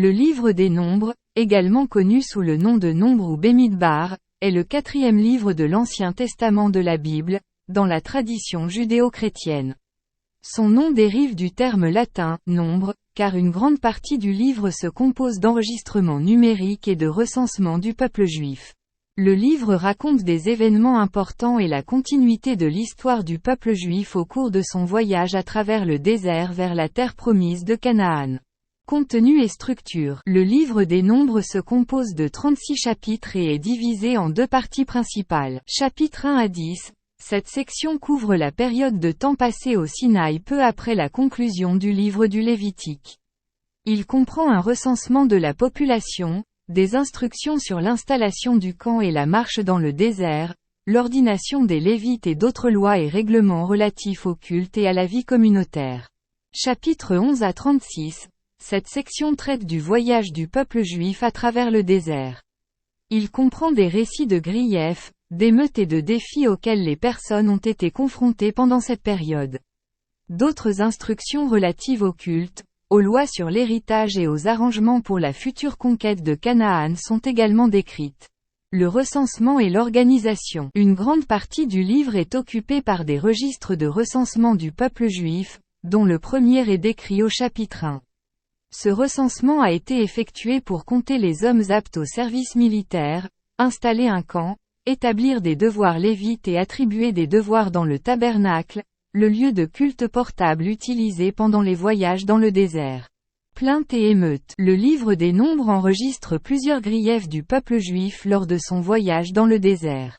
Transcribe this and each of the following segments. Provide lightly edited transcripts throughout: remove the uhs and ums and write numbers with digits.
Le livre des Nombres, également connu sous le nom de Nombres ou Bémidbar, est le 4e livre de l'Ancien Testament de la Bible, dans la tradition judéo-chrétienne. Son nom dérive du terme latin « nombre », car une grande partie du livre se compose d'enregistrements numériques et de recensements du peuple juif. Le livre raconte des événements importants et la continuité de l'histoire du peuple juif au cours de son voyage à travers le désert vers la terre promise de Canaan. Contenu et structure. Le livre des Nombres se compose de 36 chapitres et est divisé en 2 parties principales. Chapitres 1 à 10. Cette section couvre la période de temps passée au Sinaï peu après la conclusion du livre du Lévitique. Il comprend un recensement de la population, des instructions sur l'installation du camp et la marche dans le désert, l'ordination des Lévites et d'autres lois et règlements relatifs au culte et à la vie communautaire. Chapitres 11 à 36. Cette section traite du voyage du peuple juif à travers le désert. Il comprend des récits de griefs, d'émeutes et de défis auxquels les personnes ont été confrontées pendant cette période. D'autres instructions relatives au culte, aux lois sur l'héritage et aux arrangements pour la future conquête de Canaan sont également décrites. Le recensement et l'organisation. Une grande partie du livre est occupée par des registres de recensement du peuple juif, dont le premier est décrit au chapitre 1. Ce recensement a été effectué pour compter les hommes aptes au service militaire, installer un camp, établir des devoirs lévites et attribuer des devoirs dans le tabernacle, le lieu de culte portable utilisé pendant les voyages dans le désert. Plaintes et émeutes. Le livre des Nombres enregistre plusieurs griefs du peuple juif lors de son voyage dans le désert.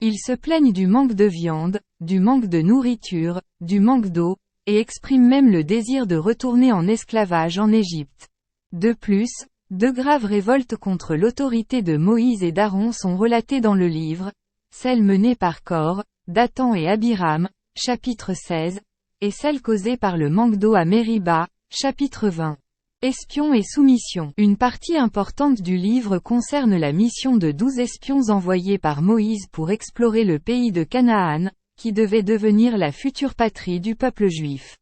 Ils se plaignent du manque de viande, du manque de nourriture, du manque d'eau, et expriment même le désir de retourner en esclavage en Égypte. De plus, 2 graves révoltes contre l'autorité de Moïse et d'Aaron sont relatées dans le livre, celle menée par Kor, Dathan et Abiram, chapitre 16, et celle causée par le manque d'eau à Mériba, chapitre 20. Espions et soumission. Une partie importante du livre concerne la mission de 12 espions envoyés par Moïse pour explorer le pays de Canaan, qui devait devenir la future patrie du peuple juif.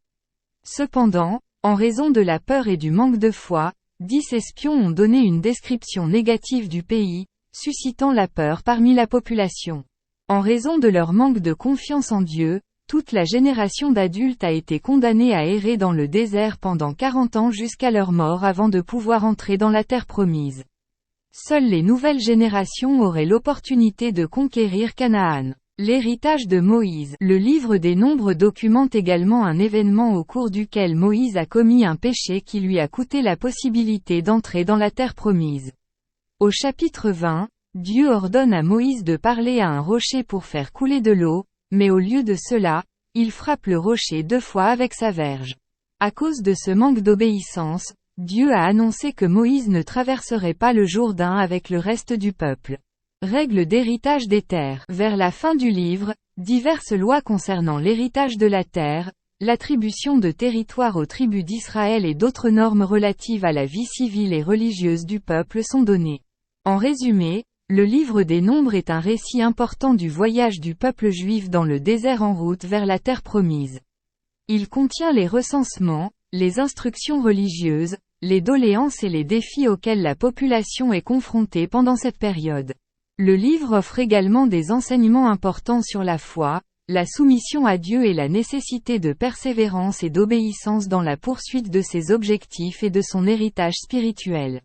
Cependant, en raison de la peur et du manque de foi, 10 espions ont donné une description négative du pays, suscitant la peur parmi la population. En raison de leur manque de confiance en Dieu, toute la génération d'adultes a été condamnée à errer dans le désert pendant 40 ans jusqu'à leur mort avant de pouvoir entrer dans la terre promise. Seules les nouvelles générations auraient l'opportunité de conquérir Canaan. L'héritage de Moïse. Le livre des Nombres documente également un événement au cours duquel Moïse a commis un péché qui lui a coûté la possibilité d'entrer dans la terre promise. Au chapitre 20, Dieu ordonne à Moïse de parler à un rocher pour faire couler de l'eau, mais au lieu de cela, il frappe le rocher 2 fois avec sa verge. À cause de ce manque d'obéissance, Dieu a annoncé que Moïse ne traverserait pas le Jourdain avec le reste du peuple. Règles d'héritage des terres. Vers la fin du livre, diverses lois concernant l'héritage de la terre, l'attribution de territoire aux tribus d'Israël et d'autres normes relatives à la vie civile et religieuse du peuple sont données. En résumé, le livre des Nombres est un récit important du voyage du peuple juif dans le désert en route vers la terre promise. Il contient les recensements, les instructions religieuses, les doléances et les défis auxquels la population est confrontée pendant cette période. Le livre offre également des enseignements importants sur la foi, la soumission à Dieu et la nécessité de persévérance et d'obéissance dans la poursuite de ses objectifs et de son héritage spirituel.